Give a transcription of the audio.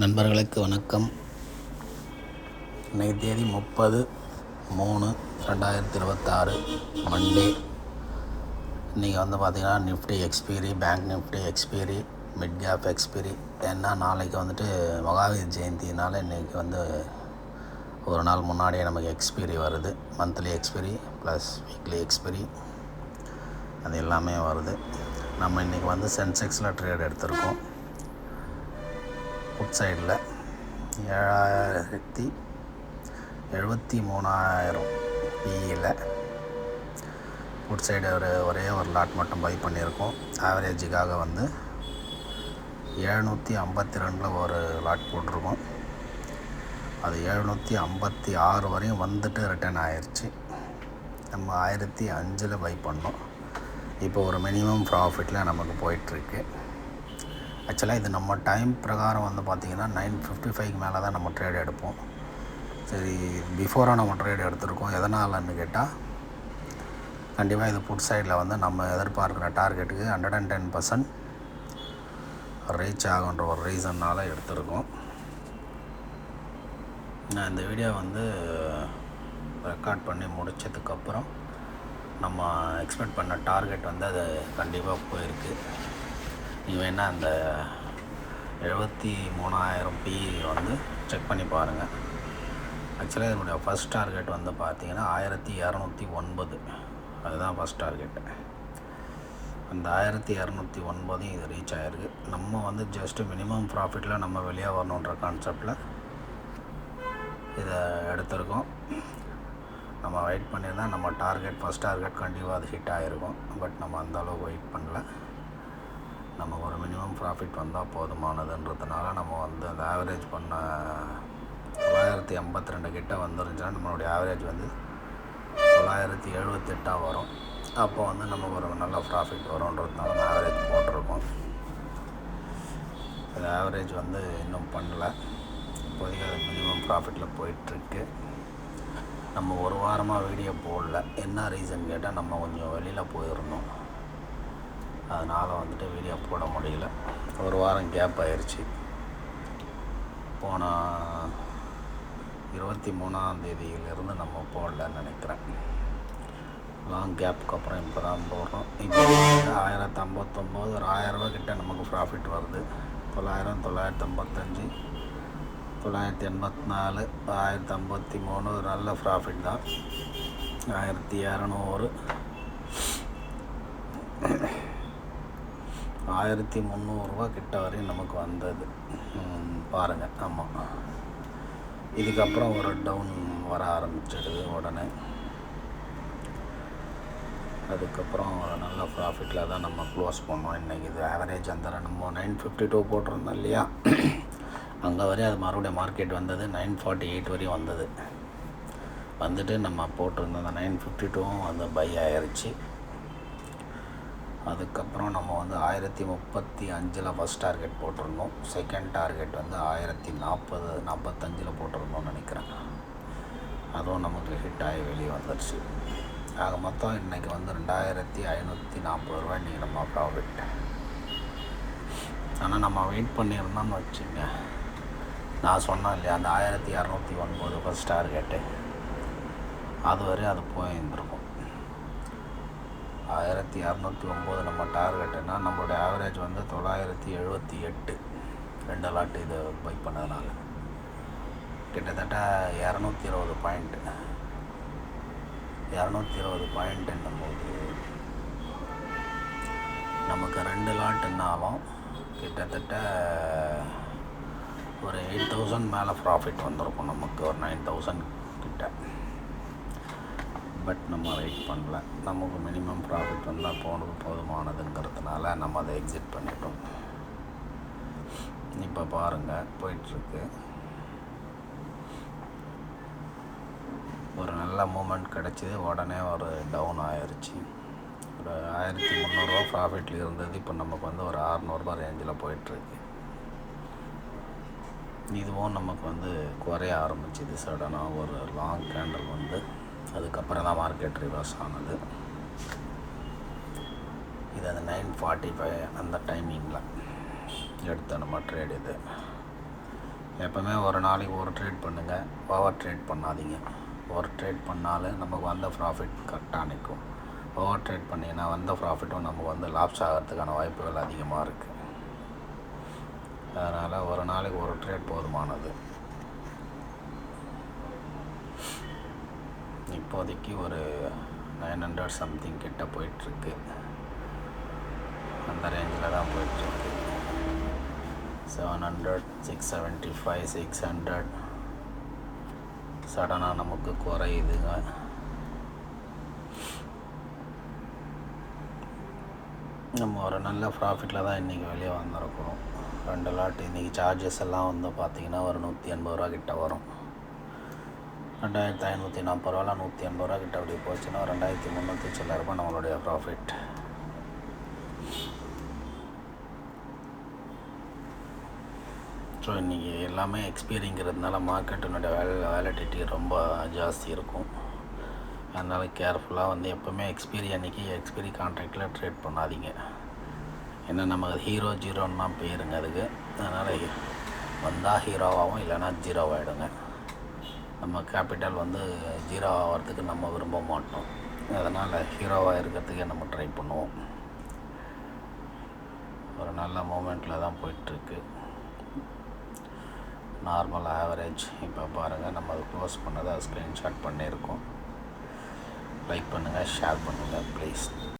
நண்பர்களுக்கு வணக்கம். இன்றைக்கு தேதி 30/3/2026 மண்டே. இன்றைக்கி பார்த்திங்கன்னா Nifty expiry, bank Nifty expiry, mid cap expiry. ஏன்னா நாளைக்கு மகாவீர் ஜெயந்தினால் இன்றைக்கி ஒரு நாள் முன்னாடியே நமக்கு எக்ஸ்பீரி வருது. Monthly expiry plus weekly expiry அது எல்லாமே வருது. நம்ம இன்றைக்கி சென்செக்ஸில் ட்ரேட் எடுத்திருக்கோம். புட் சைடில் 7,73,000 பிஇயில் புட் சைடு ஒரே ஒரு லாட் மட்டும் பை பண்ணியிருக்கோம். ஆவரேஜுக்காக 752 ஒரு லாட் போட்டிருக்கோம். அது 756 வரையும் ரிட்டர்ன் ஆயிடுச்சு. நம்ம 1005 பை பண்ணோம். இப்போ ஒரு மினிமம் ப்ராஃபிட்டில் நமக்கு போயிட்டுருக்கு. ஆக்சுவலாக இது நம்ம டைம் பிரகாரம் பார்த்திங்கன்னா 9:55 மேலே தான் நம்ம ட்ரேட் எடுப்போம். சரி, பிஃபோராக நம்ம ட்ரேட் எடுத்திருக்கோம். எதனாலன்னு கேட்டால், கண்டிப்பாக இது புட் சைடில் நம்ம எதிர்பார்க்குற டார்கெட்டுக்கு 110% ரீச் ஆகுன்ற ஒரு ரீசன்னால் எடுத்திருக்கோம். நான் இந்த வீடியோ ரெக்கார்ட் பண்ணி முடித்ததுக்கப்புறம் நம்ம எக்ஸ்பெக்ட் பண்ண டார்கெட் அது கண்டிப்பாக போயிருக்கு. நீ வேணால் அந்த 73,000 பி செக் பண்ணி பாருங்கள். ஆக்சுவலாக இதனுடைய ஃபஸ்ட் டார்கெட் பார்த்திங்கன்னா 1209. அதுதான் ஃபஸ்ட் டார்கெட்டு. அந்த 1209 இது ரீச் ஆகிருக்கு. நம்ம ஜஸ்ட்டு மினிமம் ப்ராஃபிட்டில் நம்ம வெளியே வரணுன்ற கான்செப்டில் இதை எடுத்திருக்கோம். நம்ம வெயிட் பண்ணியிருந்தால் நம்ம ஃபஸ்ட் டார்கெட் கண்டிப்பாக அது ஹிட் ஆகிருக்கும். பட் நம்ம அந்தளவுக்கு வெயிட் பண்ணல. நமக்கு ஒரு மினிமம் ப்ராஃபிட் வந்தால் போதுமானதுன்றதுனால நம்ம அந்த ஆவரேஜ் பண்ண 982 கிட்ட வந்துருந்துச்சுன்னா நம்மளுடைய ஆவரேஜ் 978 வரும். அப்போ நமக்கு ஒரு நல்ல ப்ராஃபிட் வரும்ன்றதுனால அந்த ஆவரேஜ் போட்டிருக்கோம். அது ஆவரேஜ் இன்னும் பண்ணல. இப்போதைக்கு அது மினிமம் ப்ராஃபிட்டில் போயிட்டுருக்கு. நம்ம ஒரு வாரமாக வீடியோ போடல. என்ன ரீசன் கேட்டால், நம்ம கொஞ்சம் வெளியில் போயிருந்தோம். அதனால் வீடியோ போட முடியல. ஒரு வாரம் கேப் ஆயிடுச்சு. போன 23ஆம் தேதியிலிருந்து நம்ம போடலன்னு நினைக்கிறேன். லாங் கேப்புக்கு அப்புறம் இப்போ தான் போடுறோம். இப்போ 1059 ஒரு 1000 ரூபா கிட்ட நமக்கு ப்ராஃபிட் வருது. 900, 955, 984, 1053 ஒரு நல்ல ப்ராஃபிட் தான். 1200, 1300 கிட்ட வரையும் நமக்கு வந்தது பாருங்கள். ஆமாம், இதுக்கப்புறம் ஒரு டவுன் வர ஆரம்பிச்சிடுது உடனே. அதுக்கப்புறம் ஒரு நல்ல ப்ராஃபிட்டில் தான் நம்ம க்ளோஸ் பண்ணோம். இன்றைக்கி இது ஆவரேஜ் நம்ம 952 போட்டிருந்தோம் இல்லையா, அங்கே வரையும் அது மறுபடியும் மார்க்கெட் 948 வரையும் வந்துட்டு நம்ம போட்டிருந்தோம். அந்த 952 பை ஆயிடுச்சு. அதுக்கப்புறம் நம்ம 1035 ஃபஸ்ட் டார்கெட் போட்டிருந்தோம். செகண்ட் டார்கெட் 1040-45 போட்டிருந்தோம்னு நினைக்கிறேன். அதுவும் நமக்கு ஹிட் ஆகி வெளியே வந்துடுச்சு. ஆக மொத்தம் இன்றைக்கி 2,540 ரூபாய் இன்றைக்கி நம்ம ப்ராஃபிட். ஆனால் நம்ம வெயிட் பண்ணியிருந்தோம்னு வச்சுங்க, நான் சொன்னேன் இல்லையா, அந்த 1209 ஃபஸ்ட் டார்கெட்டு அது வரையும் அது போயிருந்துருக்கும். 1209 நம்ம டார்கெட்டுன்னா நம்மளுடைய ஆவரேஜ் 978. 2 லாட்டு இது பை பண்ணதுனால கிட்டத்தட்ட 220 பாயிண்ட்டு. 220 பாயிண்ட்டுன்னும்போது நமக்கு 2 லாட்டுன்னாலும் கிட்டத்தட்ட ஒரு 8,000 மேலே ப்ராஃபிட் வந்திருக்கும். நமக்கு ஒரு 9,000 கிட்ட. பட் நம்ம வெயிட் பண்ணல. நமக்கு மினிமம் ப்ராஃபிட் வந்தால் போதுமானதுங்கிறதுனால நம்ம அதை எக்ஸிட் பண்ணிட்டோம். இப்போ பாருங்கள், போயிட்டுருக்கு. ஒரு நல்ல மூமெண்ட் கிடச்சிது. உடனே ஒரு டவுன் ஆயிடுச்சு. ஒரு 1300 ப்ராஃபிட்டில் இருந்தது. இப்போ நமக்கு ஒரு 600 ரேஞ்சில் போயிட்டுருக்கு. இதுவும் நமக்கு குறைய ஆரம்பிச்சிது சடனாக. ஒரு லாங் கேண்டில் அதுக்கப்புறம் தான் மார்க்கெட் ரிவர்ஸ் ஆனது. இது 9:45 அந்த டைமிங்கில் எடுத்த நம்ம ட்ரேட் இது. எப்போவுமே ஒரு நாளைக்கு ஒரு ட்ரேட் பண்ணுங்கள், ஓவர் ட்ரேட் பண்ணாதீங்க. ஒரு ட்ரேட் பண்ணாலும் நமக்கு வந்த ப்ராஃபிட் கரெக்டாக நிற்கும். ஓவர் ட்ரேட் பண்ணிங்கன்னா வந்த ப்ராஃபிட்டும் நமக்கு வந்து லாப்ஸ் ஆகிறதுக்கான வாய்ப்புகள் அதிகமாக இருக்குது. அதனால் ஒரு நாளைக்கு ஒரு ட்ரேட் போதுமானது. இப்போதைக்கு ஒரு 900 சம்திங் கிட்ட போயிட்டுருக்கு. அந்த ரேஞ்சில் தான் போயிட்டுருக்கு. 700, 675, 600 சடனாக நமக்கு குறையுதுங்க. நம்ம ஒரு நல்ல ப்ராஃபிட்டில் தான் இன்றைக்கி வெளியே வந்திருக்கிறோம். 2 லாட் இன்றைக்கி சார்ஜஸ் எல்லாம் வந்து பார்த்திங்கன்னா ஒரு 180 ரூபா கிட்ட வரும். 2540 ரூபாவில் 180 ரூபா கிட்ட அப்படி போச்சுன்னா 2300 சில்லற ரூபாய் நம்மளுடைய ப்ராஃபிட். ஸோ இன்றைக்கி எல்லாமே எக்ஸ்பீரிங்கிறதுனால மார்க்கெட்டினுடைய வேலிடிட்டி ரொம்ப ஜாஸ்தி இருக்கும். அதனால் கேர்ஃபுல்லாக வந்து எப்போவுமே எக்ஸ்பீரி அன்றைக்கி எக்ஸ்பீரி கான்ட்ராக்டில் ட்ரேட் பண்ணாதீங்க. ஏன்னா நமக்கு ஹீரோ ஜீரோன்னு தான் பேருங்க அதுக்கு. அதனால் வந்தால் ஹீரோவாகவும் இல்லைன்னா ஜீரோவாகிடுங்க. நம்ம கேபிட்டல் வந்து ஜீரோ ஆகிறதுக்கு நம்ம விரும்ப மாட்டோம். அதனால் ஹீரோவாக இருக்கிறதுக்கே நம்ம ட்ரை பண்ணுவோம். ஒரு நல்ல மூமெண்ட்டில் தான் போயிட்டுருக்கு. நார்மல் ஆவரேஜ் இப்போ பாருங்கள், நம்ம அதை க்ளோஸ் பண்ணதை ஸ்க்ரீன்ஷாட் பண்ணியிருக்கோம். லைக் பண்ணுங்கள், ஷேர் பண்ணுங்கள் ப்ளீஸ்.